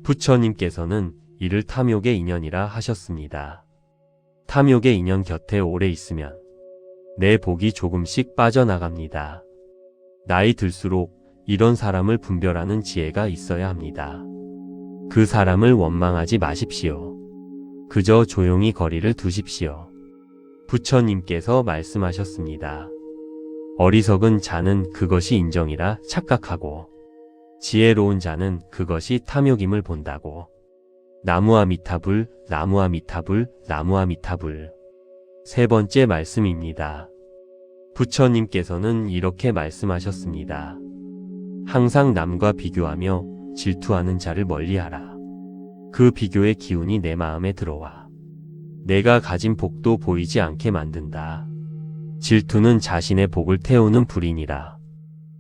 부처님께서는 이를 탐욕의 인연이라 하셨습니다. 탐욕의 인연 곁에 오래 있으면 내 복이 조금씩 빠져나갑니다. 나이 들수록 이런 사람을 분별하는 지혜가 있어야 합니다. 그 사람을 원망하지 마십시오. 그저 조용히 거리를 두십시오. 부처님께서 말씀하셨습니다. 어리석은 자는 그것이 인정이라 착각하고 지혜로운 자는 그것이 탐욕임을 본다고. 나무아미타불, 나무아미타불, 나무아미타불. 세 번째 말씀입니다. 부처님께서는 이렇게 말씀하셨습니다. 항상 남과 비교하며 질투하는 자를 멀리하라. 그 비교의 기운이 내 마음에 들어와 내가 가진 복도 보이지 않게 만든다. 질투는 자신의 복을 태우는 불이니라.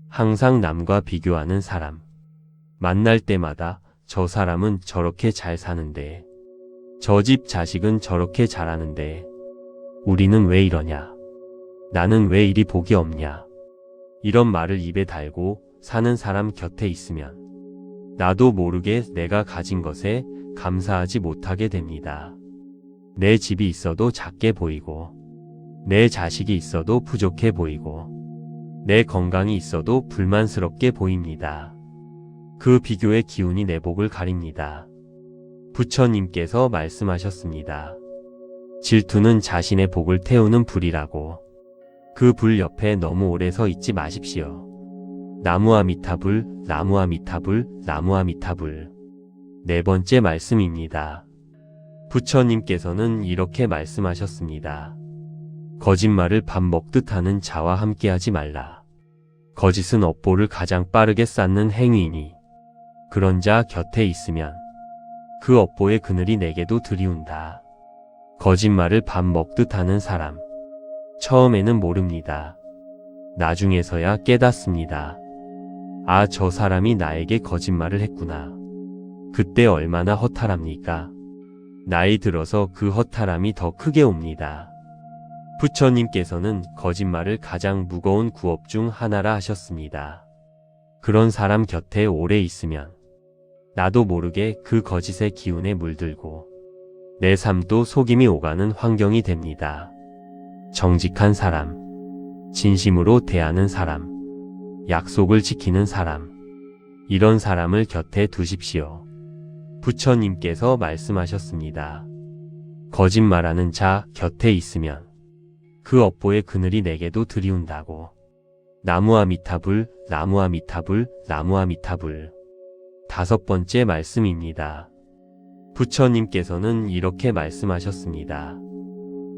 항상 남과 비교하는 사람. 만날 때마다 저 사람은 저렇게 잘 사는데, 저 집 자식은 저렇게 잘하는데, 우리는 왜 이러냐? 나는 왜 이리 복이 없냐? 이런 말을 입에 달고 사는 사람 곁에 있으면 나도 모르게 내가 가진 것에 감사하지 못하게 됩니다. 내 집이 있어도 작게 보이고, 내 자식이 있어도 부족해 보이고, 내 건강이 있어도 불만스럽게 보입니다. 그 비교의 기운이 내 복을 가립니다. 부처님께서 말씀하셨습니다. 질투는 자신의 복을 태우는 불이라고. 그 불 옆에 너무 오래 서 있지 마십시오. 나무아미타불, 나무아미타불, 나무아미타불. 네 번째 말씀입니다. 부처님께서는 이렇게 말씀하셨습니다. 거짓말을 밥 먹듯 하는 자와 함께하지 말라. 거짓은 업보를 가장 빠르게 쌓는 행위이니 그런 자 곁에 있으면 그 업보의 그늘이 내게도 들이운다. 거짓말을 밥 먹듯 하는 사람. 처음에는 모릅니다. 나중에서야 깨닫습니다. 아, 저 사람이 나에게 거짓말을 했구나. 그때 얼마나 허탈합니까? 나이 들어서 그 허탈함이 더 크게 옵니다. 부처님께서는 거짓말을 가장 무거운 구업 중 하나라 하셨습니다. 그런 사람 곁에 오래 있으면 나도 모르게 그 거짓의 기운에 물들고 내 삶도 속임이 오가는 환경이 됩니다. 정직한 사람, 진심으로 대하는 사람, 약속을 지키는 사람, 이런 사람을 곁에 두십시오. 부처님께서 말씀하셨습니다. 거짓말하는 자 곁에 있으면 그 업보의 그늘이 내게도 들이운다고. 나무아미타불, 나무아미타불, 나무아미타불. 다섯 번째 말씀입니다. 부처님께서는 이렇게 말씀하셨습니다.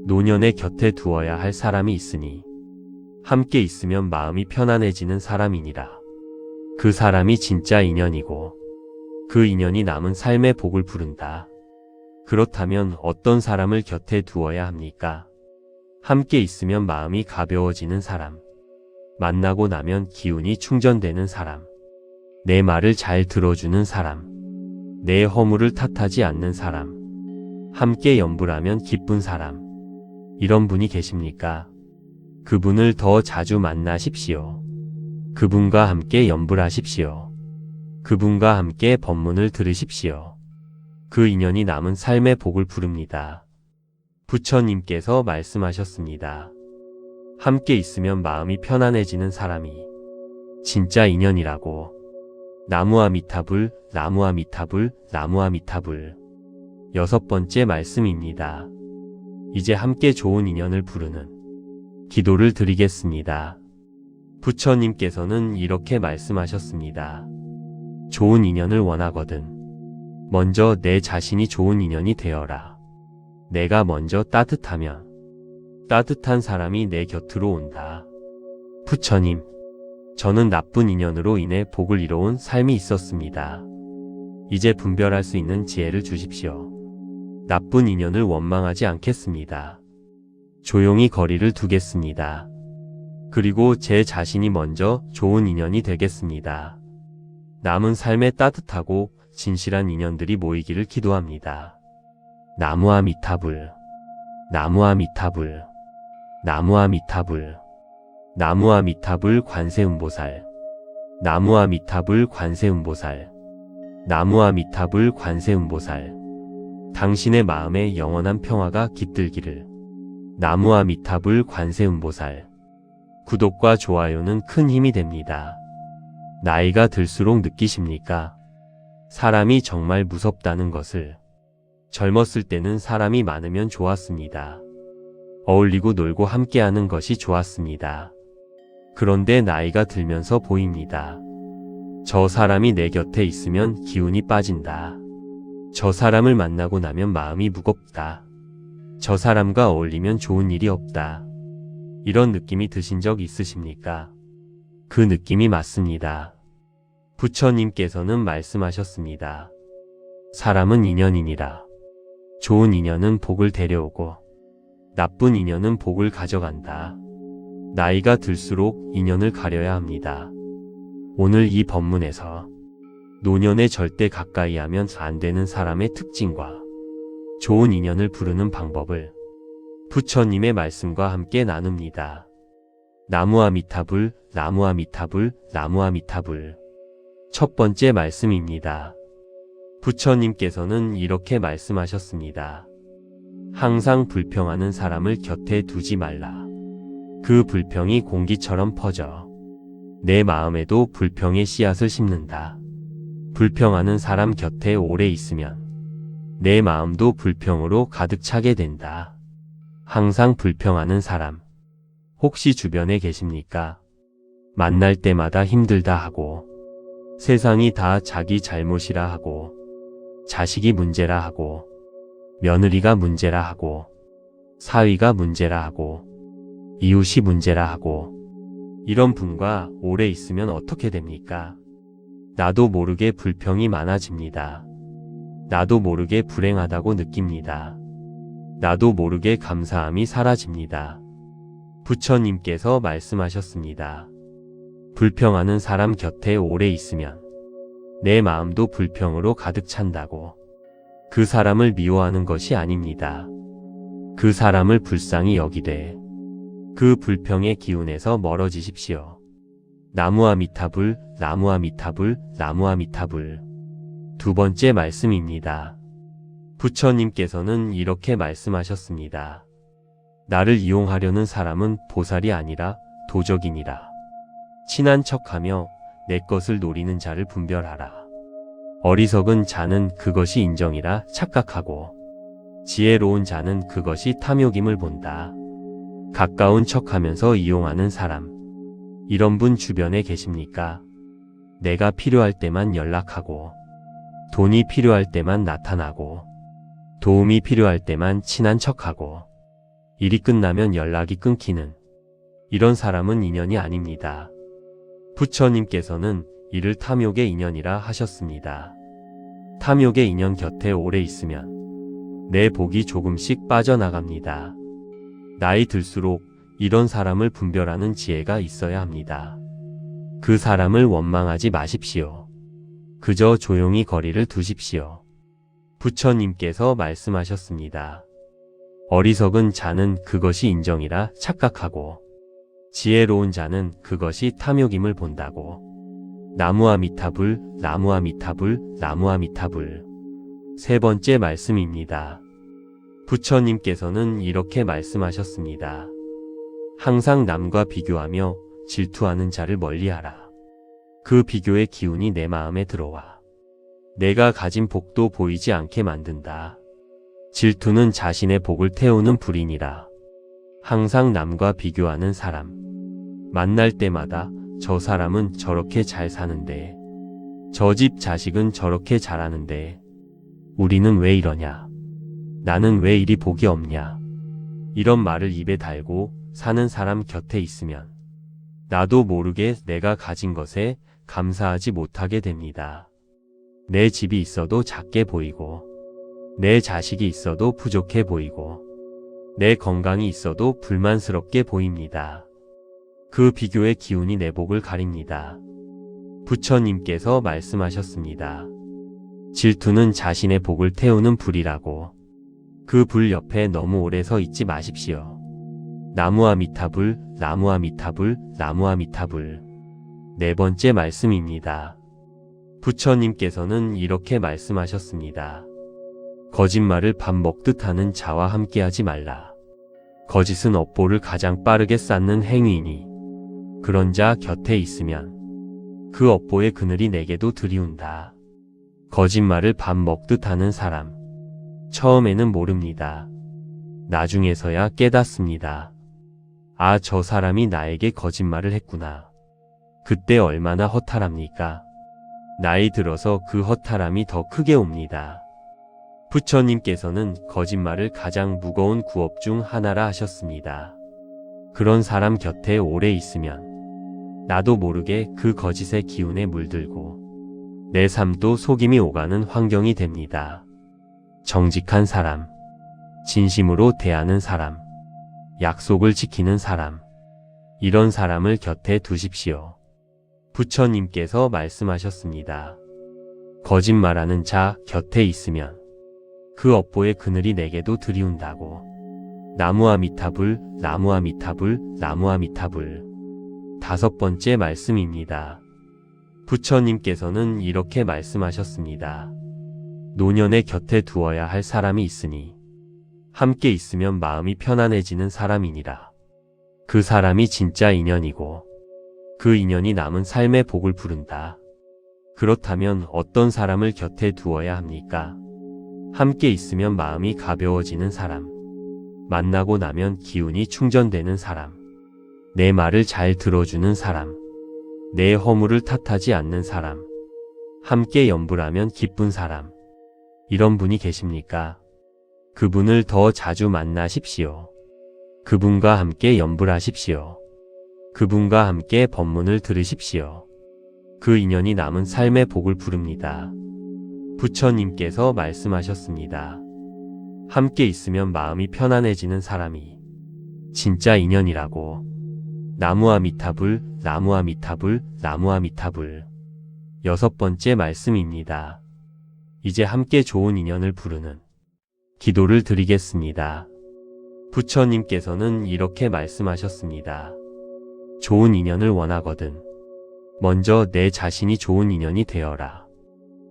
노년의 곁에 두어야 할 사람이 있으니 함께 있으면 마음이 편안해지는 사람이니라. 그 사람이 진짜 인연이고 그 인연이 남은 삶의 복을 부른다. 그렇다면 어떤 사람을 곁에 두어야 합니까? 함께 있으면 마음이 가벼워지는 사람, 만나고 나면 기운이 충전되는 사람, 내 말을 잘 들어주는 사람, 내 허물을 탓하지 않는 사람, 함께 연불하면 기쁜 사람. 이런 분이 계십니까? 그분을 더 자주 만나십시오. 그분과 함께 연불하십시오. 그분과 함께 법문을 들으십시오. 그 인연이 남은 삶의 복을 부릅니다. 부처님께서 말씀하셨습니다. 함께 있으면 마음이 편안해지는 사람이 진짜 인연이라고. 나무아미타불, 나무아미타불, 나무아미타불. 여섯 번째 말씀입니다. 이제 함께 좋은 인연을 부르는 기도를 드리겠습니다. 부처님께서는 이렇게 말씀하셨습니다. 좋은 인연을 원하거든 먼저 내 자신이 좋은 인연이 되어라. 내가 먼저 따뜻하면 따뜻한 사람이 내 곁으로 온다. 부처님, 저는 나쁜 인연으로 인해 복을 이뤄온 삶이 있었습니다. 이제 분별할 수 있는 지혜를 주십시오. 나쁜 인연을 원망하지 않겠습니다. 조용히 거리를 두겠습니다. 그리고 제 자신이 먼저 좋은 인연이 되겠습니다. 남은 삶에 따뜻하고 진실한 인연들이 모이기를 기도합니다. 나무아미타불, 나무아미타불, 나무아미타불, 나무아미타불 관세음보살, 나무아미타불 관세음보살, 나무아미타불 관세음보살. 당신의 마음에 영원한 평화가 깃들기를. 나무아미타불 관세음보살. 구독과 좋아요는 큰 힘이 됩니다. 나이가 들수록 느끼십니까? 사람이 정말 무섭다는 것을. 젊었을 때는 사람이 많으면 좋았습니다. 어울리고 놀고 함께하는 것이 좋았습니다. 그런데 나이가 들면서 보입니다. 저 사람이 내 곁에 있으면 기운이 빠진다. 저 사람을 만나고 나면 마음이 무겁다. 저 사람과 어울리면 좋은 일이 없다. 이런 느낌이 드신 적 있으십니까? 그 느낌이 맞습니다. 부처님께서는 말씀하셨습니다. 사람은 인연이니라. 좋은 인연은 복을 데려오고 나쁜 인연은 복을 가져간다. 나이가 들수록 인연을 가려야 합니다. 오늘 이 법문에서 노년에 절대 가까이 하면 안 되는 사람의 특징과 좋은 인연을 부르는 방법을 부처님의 말씀과 함께 나눕니다. 나무아미타불, 나무아미타불, 나무아미타불. 첫 번째 말씀입니다. 부처님께서는 이렇게 말씀하셨습니다. 항상 불평하는 사람을 곁에 두지 말라. 그 불평이 공기처럼 퍼져 내 마음에도 불평의 씨앗을 심는다. 불평하는 사람 곁에 오래 있으면 내 마음도 불평으로 가득 차게 된다. 항상 불평하는 사람, 혹시 주변에 계십니까? 만날 때마다 힘들다 하고, 세상이 다 자기 잘못이라 하고, 자식이 문제라 하고, 며느리가 문제라 하고, 사위가 문제라 하고, 이웃이 문제라 하고, 이런 분과 오래 있으면 어떻게 됩니까? 나도 모르게 불평이 많아집니다. 나도 모르게 불행하다고 느낍니다. 나도 모르게 감사함이 사라집니다. 부처님께서 말씀하셨습니다. 불평하는 사람 곁에 오래 있으면 내 마음도 불평으로 가득 찬다고. 그 사람을 미워하는 것이 아닙니다. 그 사람을 불쌍히 여기되 그 불평의 기운에서 멀어지십시오. 나무아미타불, 나무아미타불, 나무아미타불. 두 번째 말씀입니다. 부처님께서는 이렇게 말씀하셨습니다. 나를 이용하려는 사람은 보살이 아니라 도적이니라. 친한 척하며 내 것을 노리는 자를 분별하라. 어리석은 자는 그것이 인정이라 착각하고 지혜로운 자는 그것이 탐욕임을 본다. 가까운 척하면서 이용하는 사람. 이런 분 주변에 계십니까? 내가 필요할 때만 연락하고 돈이 필요할 때만 나타나고 도움이 필요할 때만 친한 척하고 일이 끝나면 연락이 끊기는 이런 사람은 인연이 아닙니다. 부처님께서는 이를 탐욕의 인연이라 하셨습니다. 탐욕의 인연 곁에 오래 있으면 내 복이 조금씩 빠져나갑니다. 나이 들수록 이런 사람을 분별하는 지혜가 있어야 합니다. 그 사람을 원망하지 마십시오. 그저 조용히 거리를 두십시오. 부처님께서 말씀하셨습니다. 어리석은 자는 그것이 인정이라 착각하고 지혜로운 자는 그것이 탐욕임을 본다고. 나무아미타불, 나무아미타불, 나무아미타불. 세 번째 말씀입니다. 부처님께서는 이렇게 말씀하셨습니다. 항상 남과 비교하며 질투하는 자를 멀리하라. 그 비교의 기운이 내 마음에 들어와 내가 가진 복도 보이지 않게 만든다. 질투는 자신의 복을 태우는 불이니라. 항상 남과 비교하는 사람. 만날 때마다 저 사람은 저렇게 잘 사는데, 저 집 자식은 저렇게 잘하는데, 우리는 왜 이러냐? 나는 왜 이리 복이 없냐? 이런 말을 입에 달고 사는 사람 곁에 있으면 나도 모르게 내가 가진 것에 감사하지 못하게 됩니다. 내 집이 있어도 작게 보이고, 내 자식이 있어도 부족해 보이고, 내 건강이 있어도 불만스럽게 보입니다. 그 비교의 기운이 내 복을 가립니다. 부처님께서 말씀하셨습니다. 질투는 자신의 복을 태우는 불이라고. 그 불 옆에 너무 오래 서 있지 마십시오. 나무아미타불, 나무아미타불, 나무아미타불. 네 번째 말씀입니다. 부처님께서는 이렇게 말씀하셨습니다. 거짓말을 밥 먹듯 하는 자와 함께하지 말라. 거짓은 업보를 가장 빠르게 쌓는 행위이니 그런 자 곁에 있으면 그 업보의 그늘이 내게도 들이운다. 거짓말을 밥 먹듯 하는 사람, 처음에는 모릅니다. 나중에서야 깨닫습니다. 아, 저 사람이 나에게 거짓말을 했구나. 그때 얼마나 허탈합니까? 나이 들어서 그 허탈함이 더 크게 옵니다. 부처님께서는 거짓말을 가장 무거운 구업 중 하나라 하셨습니다. 그런 사람 곁에 오래 있으면 나도 모르게 그 거짓의 기운에 물들고 내 삶도 속임이 오가는 환경이 됩니다. 정직한 사람, 진심으로 대하는 사람, 약속을 지키는 사람, 이런 사람을 곁에 두십시오. 부처님께서 말씀하셨습니다. 거짓말하는 자 곁에 있으면 그 업보의 그늘이 내게도 들이운다고. 나무아미타불, 나무아미타불, 나무아미타불. 다섯 번째 말씀입니다. 부처님께서는 이렇게 말씀하셨습니다. 노년의 곁에 두어야 할 사람이 있으니 함께 있으면 마음이 편안해지는 사람이니라. 그 사람이 진짜 인연이고 그 인연이 남은 삶의 복을 부른다. 그렇다면 어떤 사람을 곁에 두어야 합니까? 함께 있으면 마음이 가벼워지는 사람, 만나고 나면 기운이 충전되는 사람, 내 말을 잘 들어주는 사람, 내 허물을 탓하지 않는 사람, 함께 연불하면 기쁜 사람, 이런 분이 계십니까? 그분을 더 자주 만나십시오. 그분과 함께 연불하십시오. 그분과 함께 법문을 들으십시오. 그 인연이 남은 삶의 복을 부릅니다. 부처님께서 말씀하셨습니다. 함께 있으면 마음이 편안해지는 사람이 진짜 인연이라고. 나무아미타불, 나무아미타불, 나무아미타불. 여섯 번째 말씀입니다. 이제 함께 좋은 인연을 부르는 기도를 드리겠습니다. 부처님께서는 이렇게 말씀하셨습니다. 좋은 인연을 원하거든 먼저 내 자신이 좋은 인연이 되어라.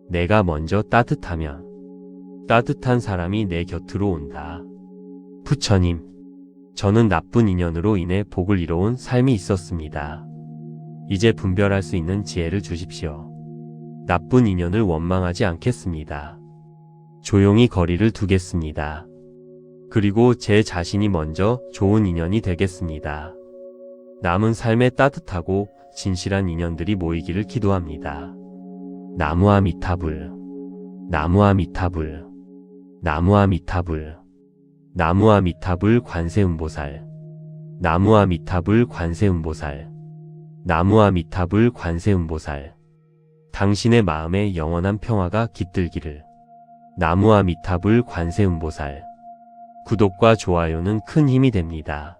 내가 먼저 따뜻하면 따뜻한 사람이 내 곁으로 온다. 부처님, 저는 나쁜 인연으로 인해 복을 이뤄온 삶이 있었습니다. 이제 분별할 수 있는 지혜를 주십시오. 나쁜 인연을 원망하지 않겠습니다. 조용히 거리를 두겠습니다. 그리고 제 자신이 먼저 좋은 인연이 되겠습니다. 남은 삶에 따뜻하고 진실한 인연들이 모이기를 기도합니다. 나무아미타불, 나무아미타불, 나무아미타불, 나무아미타불 관세음보살, 나무아미타불 관세음보살, 나무아미타불 관세음보살. 당신의 마음에 영원한 평화가 깃들기를. 나무아미타불 관세음보살. 구독과 좋아요는 큰 힘이 됩니다.